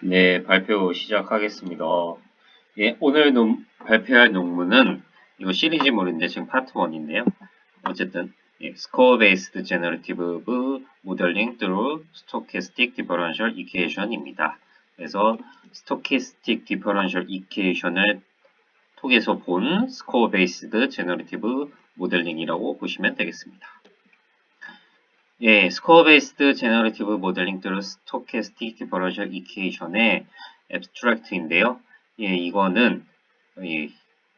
네, 발표 시작하겠습니다. 예, 오늘 발표할 논문은 이거 시리즈물인데 지금 파트 1인데요. 어쨌든 스코어 베이스드 제너러티브 모델링 through stochastic differential equation입니다. 그래서 stochastic differential equation을 통해서 본 스코어 베이스드 제너러티브 모델링이라고 보시면 되겠습니다. 예, 스코어 베이스드 제너러티브 모델링 through stochastic differential equation의 앱스트랙트인데요. 예, 이거는 이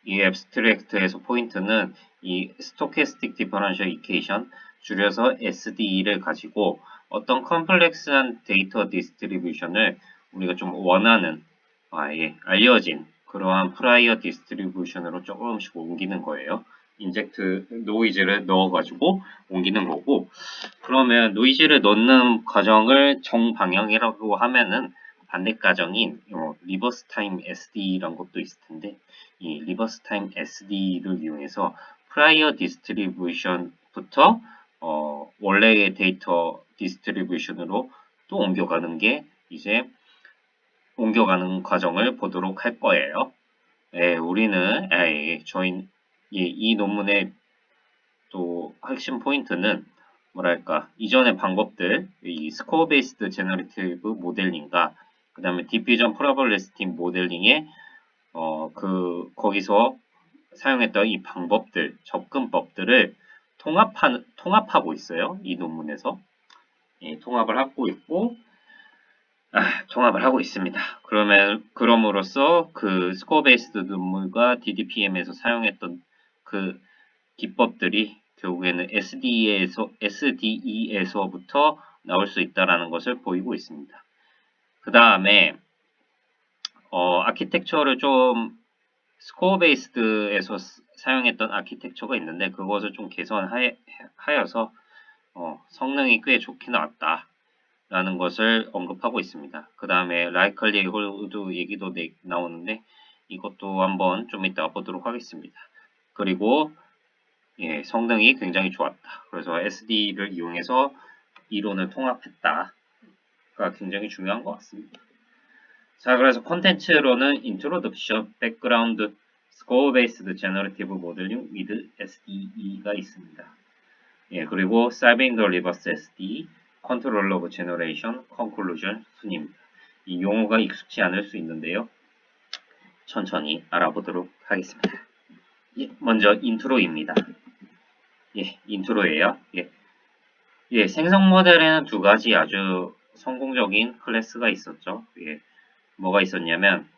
앱스트랙트에서 포인트는 이 stochastic differential equation 줄여서 SDE를 가지고 어떤 컴플렉스한 데이터 디스트리뷰션을 우리가 좀 원하는 알려진 그러한 프라이어 디스트리뷰션으로 조금씩 옮기는 거예요. 인젝트 노이즈를 넣어가지고 옮기는 거고, 그러면 노이즈를 넣는 과정을 정방향이라고 하면은 반대 과정인 리버스 타임 SD라는 것도 있을 텐데, 이 리버스 타임 SD를 이용해서 프라이어 디스트리뷰션부터 원래의 데이터 디스트리뷰션으로 또 옮겨가는 게 이제 옮겨가는 과정을 보도록 할 거예요. 예, 우리는 이 논문의 또 핵심 포인트는 뭐랄까 이전의 방법들 이 스코어 베이스드 제너레이티브 모델링과 그 다음에 디퓨전 프로버빌리티 모델링의 거기서 사용했던 이 방법들 접근법들을 통합하고 있어요. 이 논문에서 통합을 하고 있고 통합을 하고 있습니다. 그럼으로써 그 스코어 베이스드 논문과 DDPM에서 사용했던 그 기법들이 결국에는 SDE에서부터 나올 수 있다라는 것을 보이고 있습니다. 그 다음에 아키텍처를 좀 스코어 베이스드에서 사용했던 아키텍처가 있는데 그것을 좀 개선하여서 성능이 꽤 좋게 나왔다라는 것을 언급하고 있습니다. 그 다음에 라이컬리후드 얘기도 나오는데 이것도 한번 좀 이따 보도록 하겠습니다. 그리고 성능이 굉장히 좋았다. 그래서 SD를 이용해서 이론을 통합했다가 굉장히 중요한 것 같습니다. 자, 그래서 콘텐츠로는 Introduction, Background, Score Based Generative Modeling with SDE가 있습니다. 그리고 Solving the Reverse SD, Control of Generation, Conclusion 순입니다. 이 용어가 익숙치 않을 수 있는데요. 천천히 알아보도록 하겠습니다. 먼저 인트로입니다. 인트로예요. 생성 모델에는 두 가지 아주 성공적인 클래스가 있었죠. 뭐가 있었냐면,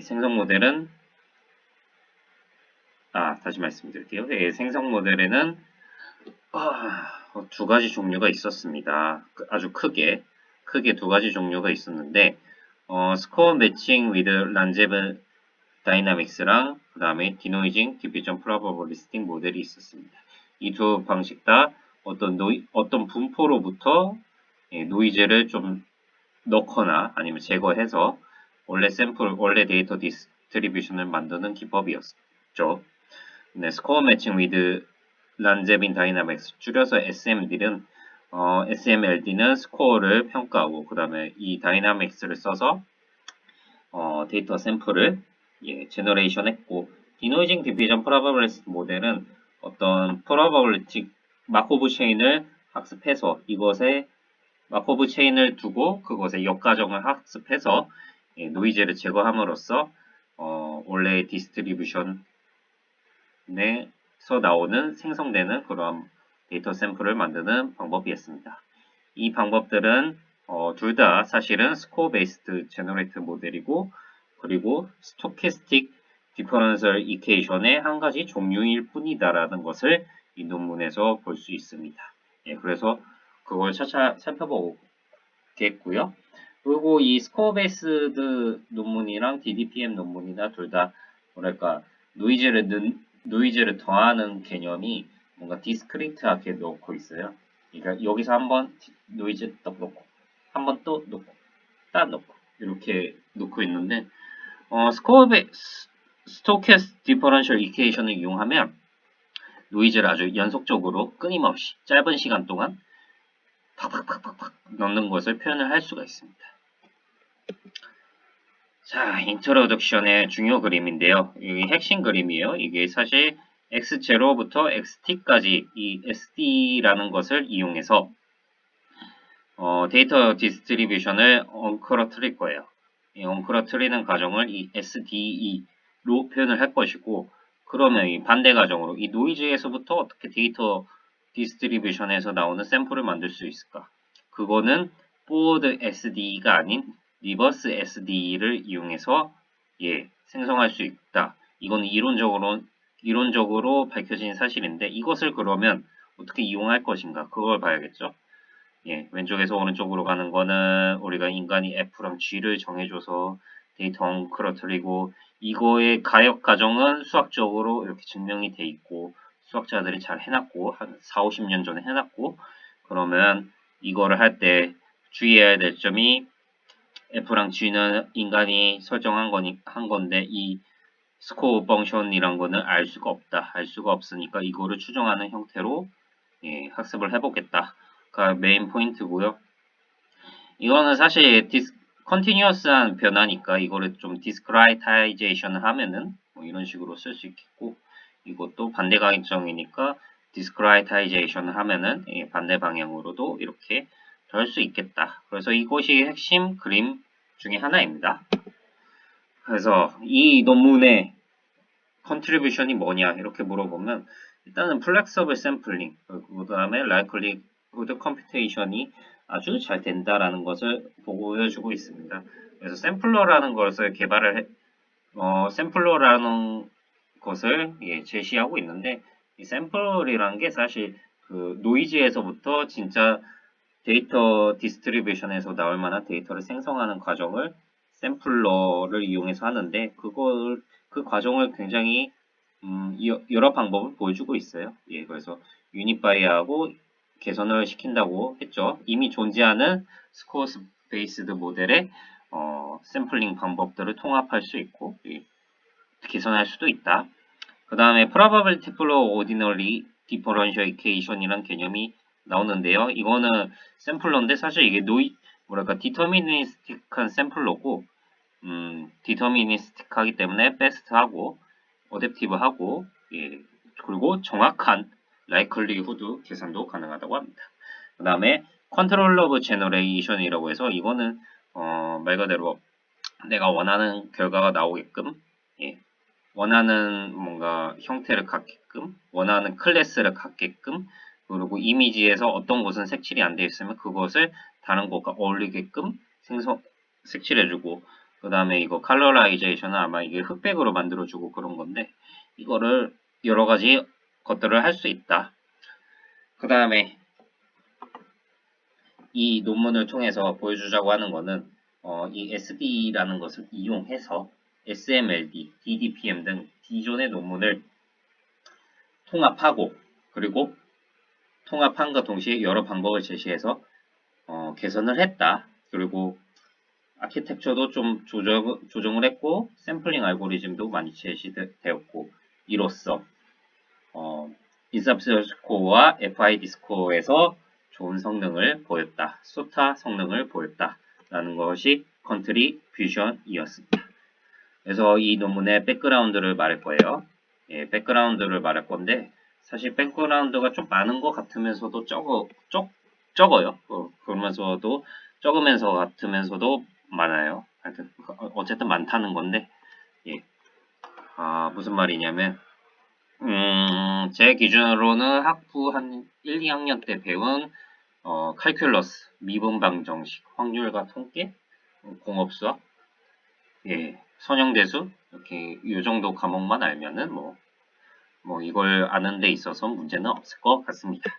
생성 모델은, 다시 말씀드릴게요. 생성 모델에는 두 가지 종류가 있었습니다. 아주 크게 두 가지 종류가 있었는데, 스코어 매칭 with 란제브 다이나믹스랑 그 다음에 디노이징 디퓨전 프로버빌리스틱 모델이 있었습니다. 이 두 방식 다 어떤 분포로부터 노이즈를 좀 넣거나 아니면 제거해서 원래 데이터 디스트리뷰션을 만드는 기법이었죠. 네, 스코어 매칭 위드 란제빈 다이나믹스 줄여서 SMLD는 스코어를 평가하고 그 다음에 이 다이나믹스를 써서 데이터 샘플을 제너레이션 했고 디노이징 디퓨전 프로버빌리스틱 모델은 어떤 프로버빌리티 마코브 체인을 학습해서 이것에 마코브 체인을 두고 그것의 역과정을 학습해서 노이즈를 제거함으로써 원래 디스트리뷰션에서 생성되는 그런 데이터 샘플을 만드는 방법이었습니다. 이 방법들은 둘 다 사실은 스코어 베이스드 제너레이트 모델이고 그리고 스토캐스틱 디퍼런셜 이퀘이션의 한 가지 종류일 뿐이다라는 것을 이 논문에서 볼 수 있습니다. 그래서 그걸 차차 살펴보겠고요. 그리고 이 스코어 베이스드 논문이랑 DDPM 논문이나 둘 다 뭐랄까 노이즈를 더하는 개념이 뭔가 디스크리트하게 넣고 있어요. 그러니까 여기서 한번 노이즈 딱 넣고 한번 또 넣고 딱 넣고 이렇게 넣고 있는데 스토캐스 디퍼런셜 이퀘이션을 이용하면 노이즈를 아주 연속적으로 끊임없이 짧은 시간 동안 팍팍팍팍팍 넣는 것을 표현을 할 수가 있습니다. 자, 인트로덕션의 중요 그림인데요. 이 핵심 그림이에요. 이게 사실 x0부터 xt까지 이 SD라는 것을 이용해서 데이터 디스트리뷰션을 엉클어트릴 거예요. 이 엉클어트리는 과정을 이 SDE로 표현을 할 것이고, 그러면 이 반대 과정으로 이 노이즈에서부터 어떻게 데이터 디스트리뷰션에서 나오는 샘플을 만들 수 있을까? 그거는 포워드 SDE가 아닌 리버스 SDE를 이용해서 생성할 수 있다. 이건 이론적으로 밝혀진 사실인데, 이것을 그러면 어떻게 이용할 것인가? 그걸 봐야겠죠. 왼쪽에서 오른쪽으로 가는 거는 우리가 인간이 F랑 G를 정해줘서 데이터 엉클어트리고, 이거의 가역 과정은 수학적으로 이렇게 증명이 돼 있고, 수학자들이 잘 해놨고, 한 4, 50년 전에 해놨고, 그러면 이거를 할 때 주의해야 될 점이 F랑 G는 인간이 설정한 한 건데, 이 스코어 펑션이란 거는 알 수가 없다. 알 수가 없으니까 이거를 추정하는 형태로 학습을 해보겠다. 가 메인 포인트고요. 이거는 사실 컨티뉴어스한 변화니까 이거를 좀 디스크라이타이제이션을 하면은 뭐 이런 식으로 쓸 수 있겠고, 이것도 반대 가정이니까 디스크라이타이제이션을 하면은 반대 방향으로도 이렇게 될 수 있겠다. 그래서 이것이 핵심 그림 중에 하나입니다. 그래서 이 논문의 컨트리뷰션이 뭐냐 이렇게 물어보면, 일단은 플렉서블 샘플링, 그 다음에 라이클리후드 컴퓨테이션이 아주 잘 된다라는 것을 보여주고 있습니다. 그래서 샘플러라는 것을 샘플러라는 것을 제시하고 있는데, 이 샘플이라는 게 사실 그 노이즈에서부터 진짜 데이터 디스트리뷰션에서 나올 만한 데이터를 생성하는 과정을 샘플러를 이용해서 하는데, 그 과정을 굉장히 여러 방법을 보여주고 있어요. 그래서 유닛바이하고 개선을 시킨다고 했죠. 이미 존재하는 스코어 베이스드 모델의 샘플링 방법들을 통합할 수 있고 개선할 수도 있다. 그 다음에 probability flow ordinary differentiation이라는 개념이 나오는데요. 이거는 샘플러인데 사실 이게 디터미니스틱한 샘플러고, 디터미니스틱하기 때문에 베스트하고 어댑티브하고 그리고 정확한 라이클리후드 계산도 가능하다고 합니다. 그 다음에 컨트롤러브 제너레이션이라고 해서 이거는 말 그대로 내가 원하는 결과가 나오게끔 원하는 뭔가 형태를 갖게끔, 원하는 클래스를 갖게끔, 그리고 이미지에서 어떤 곳은 색칠이 안 되어 있으면 그것을 다른 곳과 어울리게끔 색칠해주고, 그 다음에 이거 컬러라이제이션은 아마 이게 흑백으로 만들어주고 그런 건데, 이거를 여러 가지 것들을 할 수 있다. 그 다음에 이 논문을 통해서 보여주자고 하는 거는 이 SD라는 것을 이용해서 SMLD, DDPM 등 기존의 논문을 통합하고, 그리고 통합함과 동시에 여러 방법을 제시해서 개선을 했다. 그리고 아키텍처도 좀 조정을 했고, 샘플링 알고리즘도 많이 제시되었고, 이로써 인삽스 스코어와 FID 스코어에서 좋은 성능을 보였다. 소타 성능을 보였다. 라는 것이 컨트리뷰션이었습니다. 그래서 이 논문의 백그라운드를 말할 거예요. 백그라운드를 말할 건데, 사실 백그라운드가 좀 많은 것 같으면서도 적어요. 그러면서도 적으면서 같으면서도 많아요. 하여튼 어쨌든 많다는 건데, 무슨 말이냐면, 제 기준으로는 학부 한 1, 2학년 때 배운 칼큘러스, 미분방 정식, 확률과 통계, 공업수학, 선형대수, 이렇게 이 정도 과목만 알면은 뭐 이걸 아는 데 있어서 문제는 없을 것 같습니다.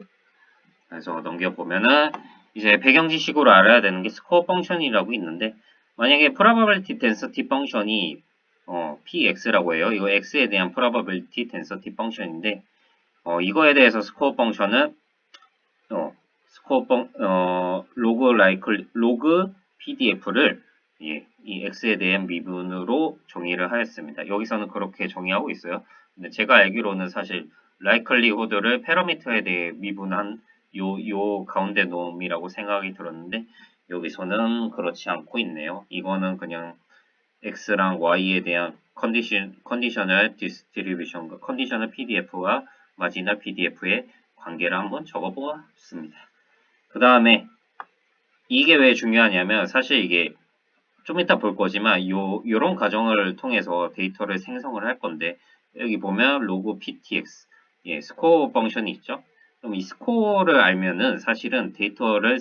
그래서 넘겨보면은 이제 배경 지식으로 알아야 되는 게 스코어 펑션이라고 있는데, 만약에 probability density 펑션이 px라고 해요. 이거 x에 대한 probability density 펑션인데, 이거에 대해서 스코어 펑션은 로그 pdf를 이 x에 대한 미분으로 정의를 하였습니다. 여기서는 그렇게 정의하고 있어요. 근데 제가 알기로는 사실 likelihood를 패러미터에 대해 미분한 요 가운데 놈이라고 생각이 들었는데 여기서는 그렇지 않고 있네요. 이거는 그냥 x랑 y에 대한 컨디셔널 디스트리뷰션과 컨디셔널 PDF와 마지널 PDF의 관계를 한번 적어보았습니다. 그 다음에 이게 왜 중요하냐면 사실 이게 좀 이따 볼 거지만 요런 과정을 통해서 데이터를 생성을 할 건데 여기 보면 로그 ptx 스코어 펑션이 있죠. 그럼 이 스코어를 알면은 사실은 데이터를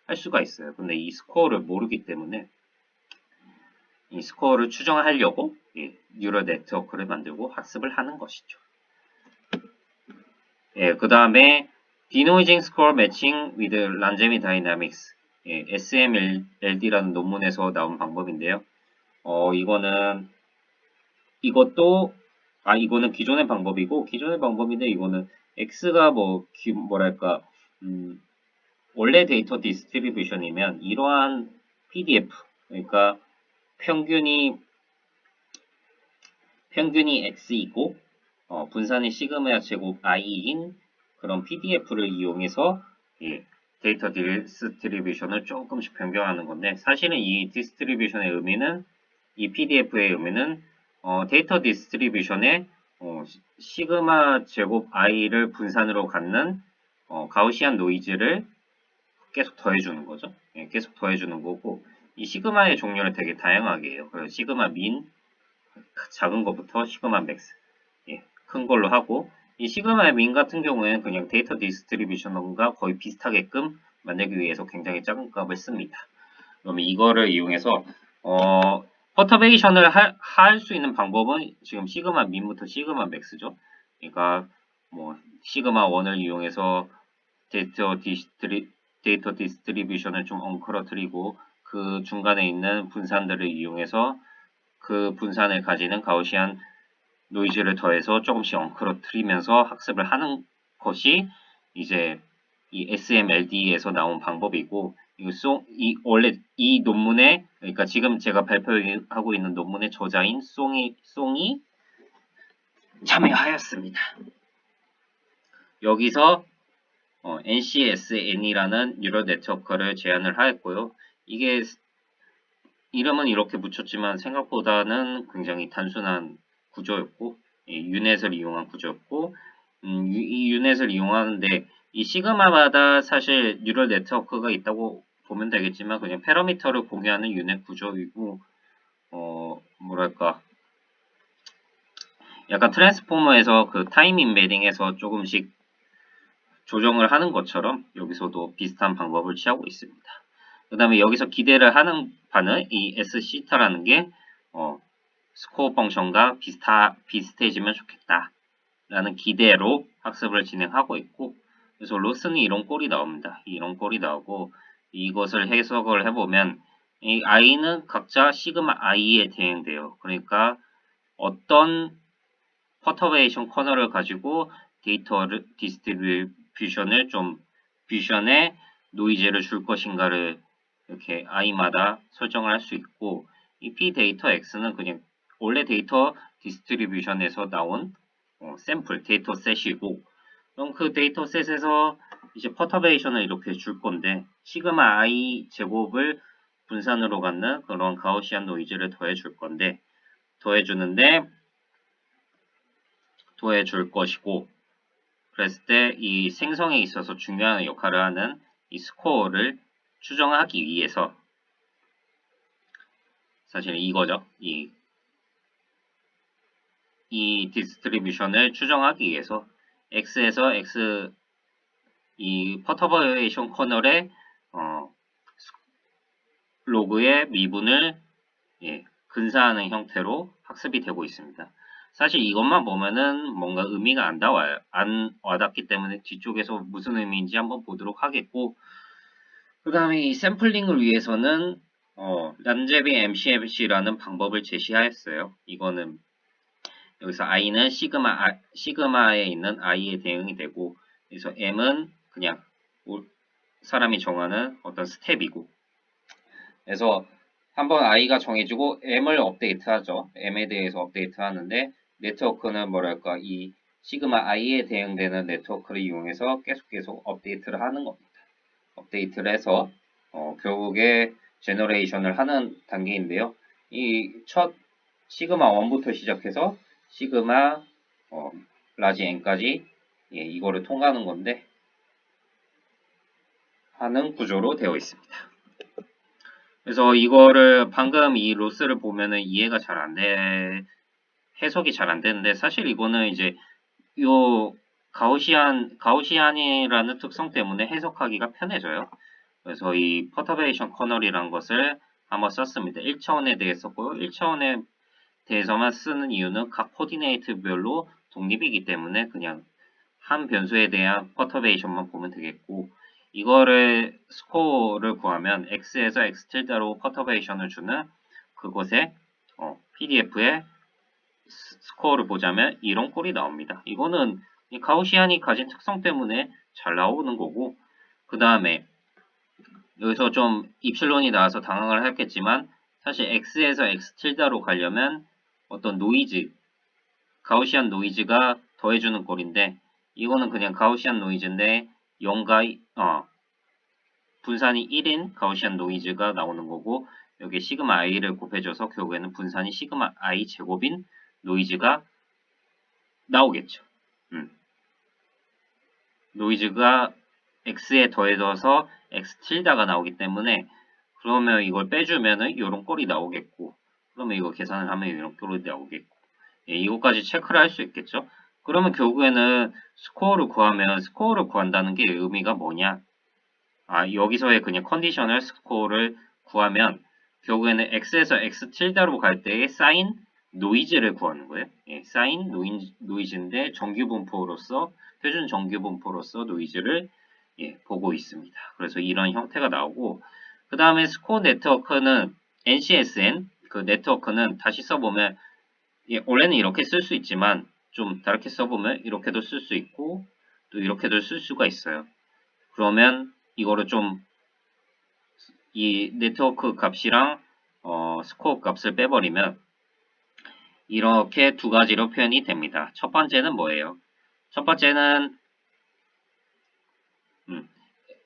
할 수가 있어요. 근데 이 스코어를 모르기 때문에 이 스코어를 추정하려고 뉴럴 네트워크를 만들고 학습을 하는 것이죠. 그 다음에 denoising score matching with Ranjani Dynamics SMLD라는 논문에서 나온 방법인데요. 이거는 기존의 방법이고, 기존의 방법인데, 이거는 X가 뭐랄까, 원래 데이터 디스트리뷰션이면 이러한 PDF, 그러니까 평균이 X이고, 분산이 시그마 제곱 I인 그런 PDF를 이용해서, 데이터 디스트리뷰션을 조금씩 변경하는 건데, 사실은 이 디스트리뷰션의 의미는, 이 PDF의 의미는, 데이터 디스트리뷰션에 시그마 제곱 i를 분산으로 갖는 가우시안 노이즈를 계속 더해주는 거죠. 계속 더해주는 거고 이 시그마의 종류를 되게 다양하게 해요. 그래서 시그마 민 작은 것부터 시그마 맥스 큰 걸로 하고 이 시그마 민 같은 경우에는 그냥 데이터 디스트리뷰션과 거의 비슷하게끔 만들기 위해서 굉장히 작은 값을 씁니다. 그러면 이거를 이용해서 퍼터베이션을 할 수 있는 방법은 지금 시그마 민부터 시그마 맥스죠. 그러니까 시그마 1을 이용해서 데이터 디스트리뷰션을 좀 엉클어뜨리고 그 중간에 있는 분산들을 이용해서 그 분산을 가지는 가우시안 노이즈를 더해서 조금씩 엉클어뜨리면서 학습을 하는 것이 이제 이 SMLD에서 나온 방법이고 원래 이 논문에 그러니까 지금 제가 발표하고 있는 논문의 저자인 송이 참여하였습니다. 여기서 NCSN이라는 뉴럴 네트워크를 제안을 하였고요. 이게 이름은 이렇게 붙였지만 생각보다는 굉장히 단순한 구조였고 유넷을 이용한 구조였고 이 유넷을 이용하는데 이 시그마마다 사실 뉴럴 네트워크가 있다고 보면 되겠지만 그냥 패러미터를 공유하는 유넷 구조이고 뭐랄까 약간 트랜스포머에서 그 타임 인베딩에서 조금씩 조정을 하는 것처럼 여기서도 비슷한 방법을 취하고 있습니다. 그 다음에 여기서 기대를 하는 바는 이 S시타라는 게 스코어 펑션과 비슷해지면 좋겠다 라는 기대로 학습을 진행하고 있고 그래서 로스는 이런 꼴이 나옵니다. 이런 꼴이 나오고 이것을 해석을 해보면 이 i는 각자 시그마 i에 대응돼요. 그러니까 어떤 퍼터베이션 커널을 가지고 데이터 디스트리뷰션을 좀 뷰션에 노이즈를 줄 것인가를 이렇게 i마다 설정을 할 수 있고 이 p 데이터 x는 그냥 원래 데이터 디스트리뷰션에서 나온 샘플 데이터 셋이고 그럼 그 데이터 셋에서 이제 퍼터베이션을 이렇게 줄 건데 시그마 i 제곱을 분산으로 갖는 그런 가우시안 노이즈를 더해줄 건데 더해줄 것이고 그랬을 때 이 생성에 있어서 중요한 역할을 하는 이 스코어를 추정하기 위해서 사실 이거죠. 이 디스트리뷰션을 추정하기 위해서 x에서 x 이 퍼터베이션 커널의 로그의 미분을 근사하는 형태로 학습이 되고 있습니다. 사실 이것만 보면은 뭔가 의미가 안 와닿기 때문에 뒤쪽에서 무슨 의미인지 한번 보도록 하겠고 그 다음에 이 샘플링을 위해서는 란제비 MCMC라는 방법을 제시하였어요. 이거는 여기서 i는 시그마에 있는 i에 대응이 되고 그래서 m은 그냥 사람이 정하는 어떤 스텝이고 그래서 한번 i가 정해지고 m을 업데이트하죠. m에 대해서 업데이트하는데 네트워크는 뭐랄까 이 시그마 i에 대응되는 네트워크를 이용해서 계속 업데이트를 하는 겁니다. 업데이트를 해서 결국에 제너레이션을 하는 단계인데요. 이 첫 시그마 1부터 시작해서 시그마 라지 n까지 이거를 통과하는 건데 하는 구조로 되어 있습니다. 그래서 이거를 방금 이 로스를 보면은 이해가 잘 안 돼, 해석이 잘 안 되는데 사실 이거는 이제 요 가우시안이라는 특성 때문에 해석하기가 편해져요. 그래서 이 퍼터베이션 커널이라는 것을 한번 썼습니다. 1차원에 대해 썼고요. 1차원에 대해서만 쓰는 이유는 각 코디네이트별로 독립이기 때문에 그냥 한 변수에 대한 퍼터베이션만 보면 되겠고 이거를 스코어를 구하면 x에서 x 틸다로 퍼터베이션을 주는 그곳에 PDF에 스코어를 보자면 이런 꼴이 나옵니다. 이거는 가우시안이 가진 특성 때문에 잘 나오는 거고 그 다음에 여기서 좀 입실론이 나와서 당황을 했겠지만 사실 x에서 x 틸다로 가려면 어떤 노이즈, 가우시안 노이즈가 더해주는 꼴인데 이거는 그냥 가우시안 노이즈인데 0과 분산이 1인 가우시안 노이즈가 나오는 거고 여기 시그마 i를 곱해줘서 결국에는 분산이 시그마 i 제곱인 노이즈가 나오겠죠. 노이즈가 x에 더해져서 x 틸다가 나오기 때문에 그러면 이걸 빼주면은 이런 꼴이 나오겠고 그러면 이거 계산을 하면 이런 꼴이 나오겠고 이거까지 체크를 할 수 있겠죠. 그러면 결국에는 스코어를 구한다는 게 의미가 뭐냐? 여기서의 그냥 컨디셔널 스코어를 구하면 결국에는 x에서 x 틸다로 갈 때의 사인 노이즈를 구하는 거예요. 사인 노이즈인데 정규 분포로서 표준 정규 분포로서 노이즈를 보고 있습니다. 그래서 이런 형태가 나오고 그 다음에 스코어 네트워크는 NCSN 그 네트워크는 다시 써보면 원래는 이렇게 쓸 수 있지만 좀 다르게 써보면 이렇게도 쓸 수 있고 또 이렇게도 쓸 수가 있어요. 그러면 이거를 좀 이 네트워크 값이랑 스코어 값을 빼버리면 이렇게 두 가지로 표현이 됩니다. 첫 번째는 뭐예요? 첫 번째는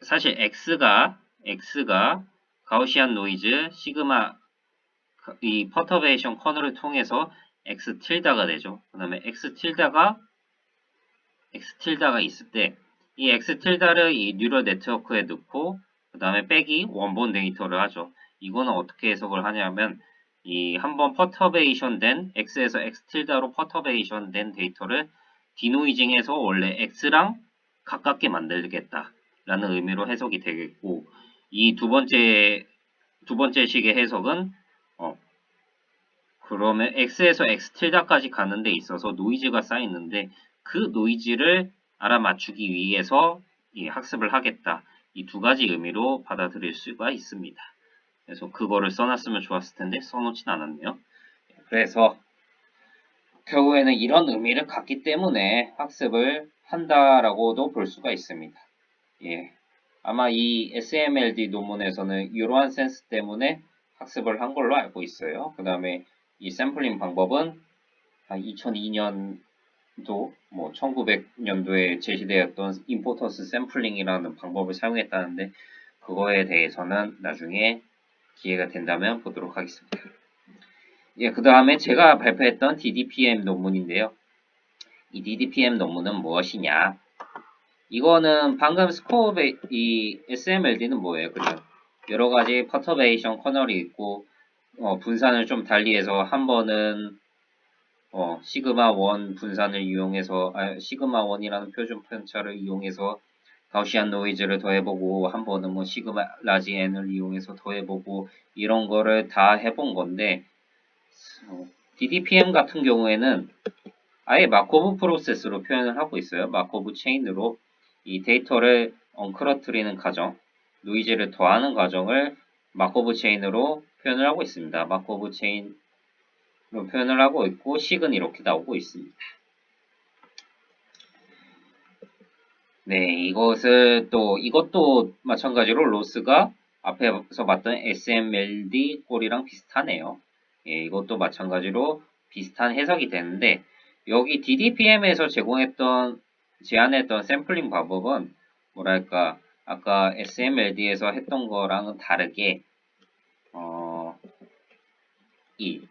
사실 x가 가우시안 노이즈 시그마 이 퍼터베이션 커널을 통해서 x 틸다가 되죠. 그 다음에 x 틸다가 있을 때 이 x 틸다를 이 뉴럴 네트워크에 넣고 그 다음에 빼기 원본 데이터를 하죠. 이거는 어떻게 해석을 하냐면 이 한번 퍼터베이션 된 x에서 x 틸다로 퍼터베이션 된 데이터를 디노이징해서 원래 x랑 가깝게 만들겠다라는 의미로 해석이 되겠고 이 두 번째 식의 해석은 그러면 x에서 x 틸다까지 가는 데 있어서 노이즈가 쌓이는데 그 노이즈를 알아맞추기 위해서 학습을 하겠다. 이 두 가지 의미로 받아들일 수가 있습니다. 그래서 그거를 써놨으면 좋았을 텐데 써놓진 않았네요. 그래서 결국에는 이런 의미를 갖기 때문에 학습을 한다라고도 볼 수가 있습니다. 아마 이 SMLD 논문에서는 이러한 센스 때문에 학습을 한 걸로 알고 있어요. 그 다음에 이 샘플링 방법은 2002년도 1900년도에 제시되었던 임포턴스 샘플링이라는 방법을 사용했다는데 그거에 대해서는 나중에 기회가 된다면 보도록 하겠습니다. 그 다음에 제가 발표했던 DDPM 논문인데요. 이 DDPM 논문은 무엇이냐? 이거는 방금 이 SMLD는 뭐예요? 그냥 여러 가지 퍼터베이션 커널이 있고 분산을 좀 달리해서 한 번은 시그마 1 분산을 이용해서 시그마 1이라는 표준 편차를 이용해서 가우시안 노이즈를 더해보고 한 번은 시그마 라지 n을 이용해서 더해보고 이런 거를 다 해본 건데 DDPM 같은 경우에는 아예 마코브 프로세스로 표현을 하고 있어요. 마코브 체인으로 이 데이터를 엉클어트리는 과정, 노이즈를 더하는 과정을 마코브 체인으로 표현을 하고 있습니다. 마코브 체인으로 표현을 하고 있고 식은 이렇게 나오고 있습니다. 이것도 마찬가지로 로스가 앞에서 봤던 SMLD 꼴이랑 비슷하네요. 이것도 마찬가지로 비슷한 해석이 되는데 여기 DDPM에서 제안했던 샘플링 방법은 뭐랄까 아까 SMLD에서 했던 거랑은 다르게 이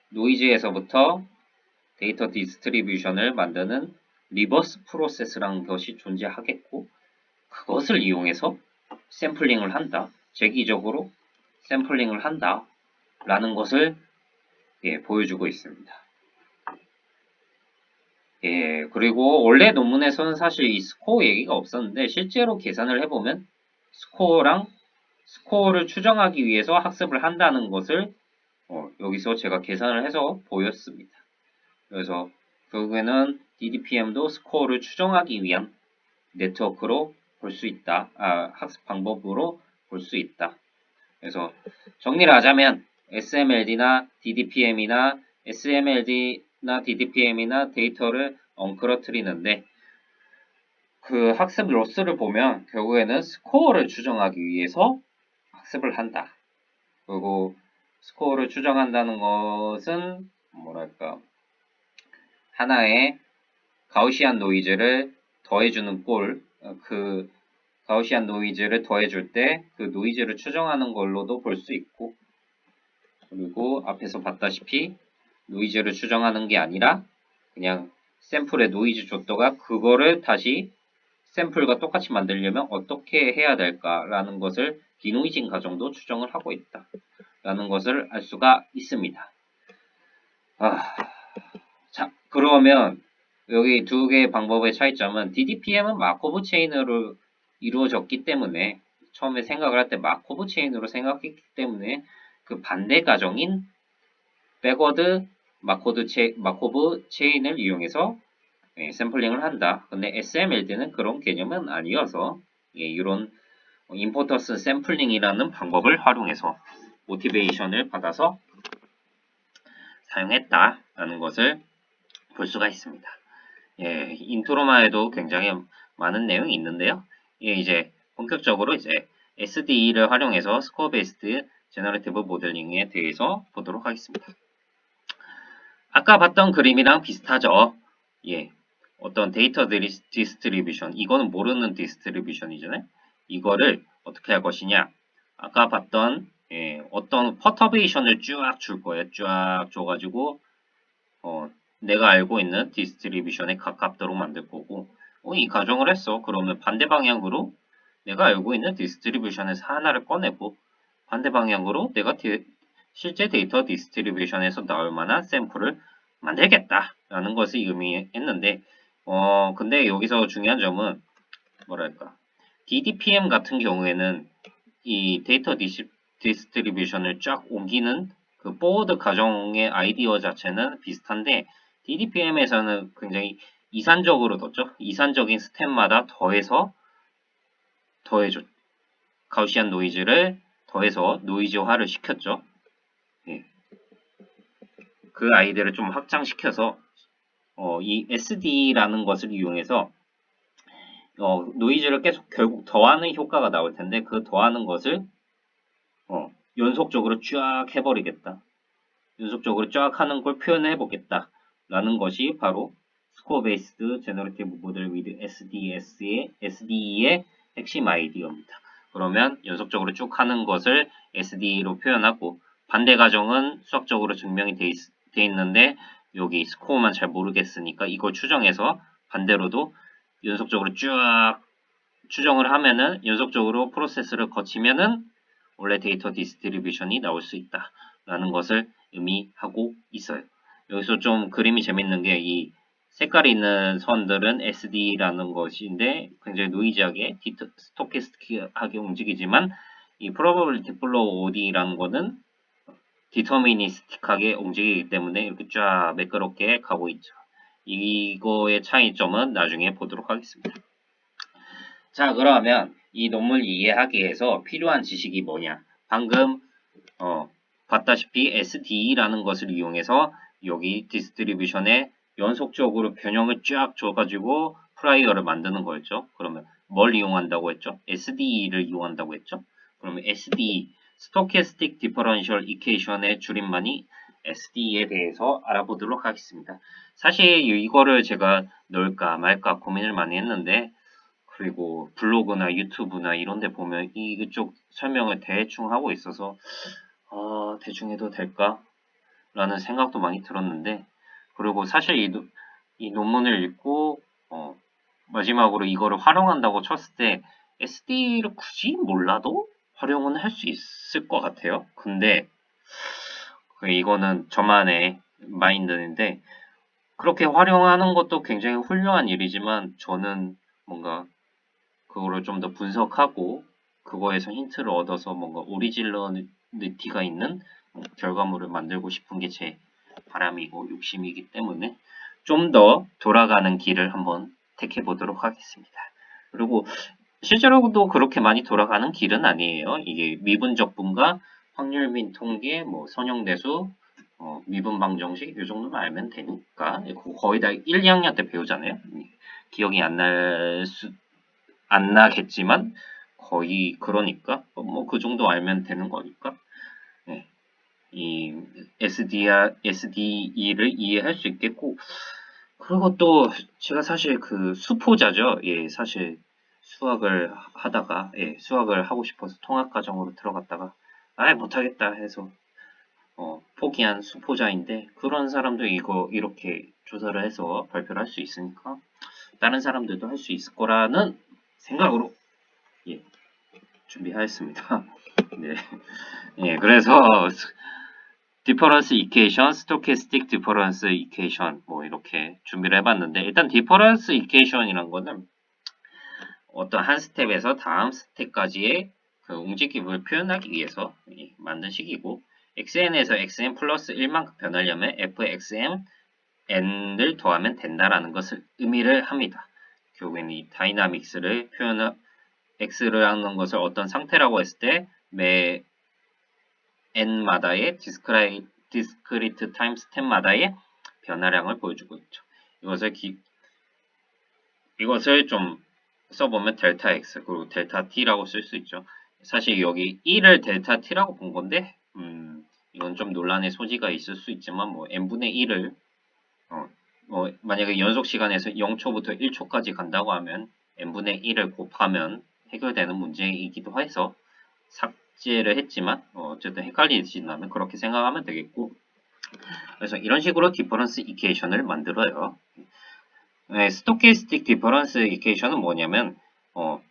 노이즈에서부터 데이터 디스트리뷰션을 만드는 리버스 프로세스라는 것이 존재하겠고 그것을 이용해서 샘플링을 한다. 재기적으로 샘플링을 한다. 라는 것을 보여주고 있습니다. 그리고 원래 논문에서는 사실 이 스코어 얘기가 없었는데 실제로 계산을 해보면 스코어를 추정하기 위해서 학습을 한다는 것을 여기서 제가 계산을 해서 보였습니다. 그래서 결국에는 DDPM도 스코어를 추정하기 위한 네트워크로 볼 수 있다. 학습 방법으로 볼 수 있다. 그래서 정리를 하자면 SMLD나 DDPM이나 SMLD나 DDPM이나 데이터를 엉클어트리는데 그 학습 로스를 보면 결국에는 스코어를 추정하기 위해서 학습을 한다. 그리고 스코어를 추정한다는 것은 뭐랄까 하나의 가우시안 노이즈를 더해주는 그 가우시안 노이즈를 더해줄 때 그 노이즈를 추정하는 걸로도 볼 수 있고 그리고 앞에서 봤다시피 노이즈를 추정하는 게 아니라 그냥 샘플의 노이즈 줬다가 그거를 다시 샘플과 똑같이 만들려면 어떻게 해야 될까라는 것을 디노이징 과정도 추정을 하고 있다. 라는 것을 알 수가 있습니다. 자, 그러면 여기 두 개의 방법의 차이점은 DDPM은 마코브 체인으로 이루어졌기 때문에 처음에 생각을 할 때 마코브 체인으로 생각했기 때문에 그 반대 가정인 백워드 마코브 체인을 이용해서 샘플링을 한다. 근데 SMLD는 그런 개념은 아니어서 이런 임포터스 샘플링이라는 방법을 활용해서 모티베이션을 받아서 사용했다라는 것을 볼 수가 있습니다. 인트로만 해도 굉장히 많은 내용이 있는데요. 이제 본격적으로 이제 SDE를 활용해서 스코어 베이스드 제너레이티브 모델링에 대해서 보도록 하겠습니다. 아까 봤던 그림이랑 비슷하죠. 어떤 데이터 디스트리뷰션, 이거는 모르는 디스트리뷰션이잖아요. 이거를 어떻게 할 것이냐. 아까 봤던 어떤 퍼터베이션을 쫙 줄 거예요. 쫙 줘가지고 내가 알고 있는 디스트리뷰션에 가깝도록 만들 거고 이 가정을 했어. 그러면 반대 방향으로 내가 알고 있는 디스트리뷰션에서 하나를 꺼내고 반대 방향으로 내가 실제 데이터 디스트리뷰션에서 나올 만한 샘플을 만들겠다라는 것을 의미했는데 근데 여기서 중요한 점은 뭐랄까 DDPM 같은 경우에는 이 데이터 디스트리뷰션을 쫙 옮기는 그 포워드 가정의 아이디어 자체는 비슷한데 DDPM에서는 굉장히 이산적으로 뒀죠. 이산적인 스텝마다 더해줘. 가우시안 노이즈를 더해서 노이즈화를 시켰죠. 그 아이디어를 좀 확장시켜서 이 SD라는 것을 이용해서 노이즈를 계속 결국 더하는 효과가 나올 텐데 그 더하는 것을 연속적으로 쫙 해버리겠다. 연속적으로 쫙 하는 걸 표현해 보겠다. 라는 것이 바로 스코어 베이스드 제너레이티브 모델 위드 SDE의 핵심 아이디어입니다. 그러면 연속적으로 쭉 하는 것을 SDE로 표현하고 반대 가정은 수학적으로 증명이 돼 있는데 여기 스코어만 잘 모르겠으니까 이걸 추정해서 반대로도 연속적으로 쭉 추정을 하면은 연속적으로 프로세스를 거치면은 원래 데이터 디스트리뷰션이 나올 수 있다. 라는 것을 의미하고 있어요. 여기서 좀 그림이 재밌는 게 이 색깔이 있는 선들은 SD라는 것인데 굉장히 노이즈하게 스토캐스틱하게 움직이지만 이 probability flow OD라는 거는 디터미니스틱하게 움직이기 때문에 이렇게 쫙 매끄럽게 가고 있죠. 이거의 차이점은 나중에 보도록 하겠습니다. 자, 그러면 이 논문을 이해하기 위해서 필요한 지식이 뭐냐? 방금 봤다시피 SDE라는 것을 이용해서 여기 디스트리뷰션에 연속적으로 변형을 쫙 줘가지고 프라이어를 만드는 거였죠. 그러면 뭘 이용한다고 했죠? SDE를 이용한다고 했죠. 그러면 SDE, Stochastic Differential Equation의 줄임말이 SD에 대해서 알아보도록 하겠습니다. 사실 이거를 제가 넣을까 말까 고민을 많이 했는데, 그리고 블로그나 유튜브나 이런 데 보면 이쪽 설명을 대충 하고 있어서 대충 해도 될까? 라는 생각도 많이 들었는데, 그리고 사실 이 논문을 읽고 마지막으로 이거를 활용한다고 쳤을 때 SD를 굳이 몰라도 활용은 할 수 있을 것 같아요. 근데 이거는 저만의 마인드인데, 그렇게 활용하는 것도 굉장히 훌륭한 일이지만 저는 뭔가 그거를 좀 더 분석하고 그거에서 힌트를 얻어서 뭔가 오리지널리티가 있는 결과물을 만들고 싶은 게 제 바람이고 욕심이기 때문에 좀 더 돌아가는 길을 한번 택해 보도록 하겠습니다. 그리고 실제로도 그렇게 많이 돌아가는 길은 아니에요. 이게 미분적분과 확률 및 통계, 뭐 선형대수, 미분 방정식 이 정도만 알면 되니까 거의 다 1, 2학년 때 배우잖아요. 기억이 안 나겠지만 거의 그러니까 뭐 그 정도 알면 되는 거니까 네. 이 SDE를 이해할 수 있겠고, 그리고 또 제가 사실 그 수포자죠. 예, 사실 수학을 하다가 수학을 하고 싶어서 통합 과정으로 들어갔다가 아예 못하겠다 해서 포기한 수포자인데, 그런 사람도 이거 이렇게 조사를 해서 발표를 할 수 있으니까 다른 사람들도 할 수 있을 거라는 생각으로 예, 준비하였습니다. 네. 예, 그래서 디퍼런스 이퀘이션, 스토캐스틱 디퍼런스 이퀘이션 뭐 이렇게 준비를 해봤는데, 일단 디퍼런스 이퀘이션이란 거는 어떤 한 스텝에서 다음 스텝까지의 그 움직임을 표현하기 위해서 만든 식이고, xn에서 xn 플러스 1만큼 변하려면 fxn n을 더하면 된다라는 것을 의미를 합니다. 결국에는 이 다이나믹스를 x를 하는 것을 어떤 상태라고 했을 때 매 n마다의 디스크리트 타임 스텝마다의 변화량을 보여주고 있죠. 이것을 좀 써보면 델타 x 그리고 델타 t라고 쓸 수 있죠. 사실 여기 1을 델타 t라고 본 건데 이건 좀 논란의 소지가 있을 수 있지만 뭐 n분의 1을 뭐 만약에 연속 시간에서 0초부터 1초까지 간다고 하면 n분의 1을 곱하면 해결되는 문제이기도 해서 삭제를 했지만 어쨌든 헷갈리시다면 그렇게 생각하면 되겠고, 그래서 이런 식으로 디퍼런스 이퀘이션을 만들어요. 네, 스토캐스틱 디퍼런스 이퀘이션은 뭐냐면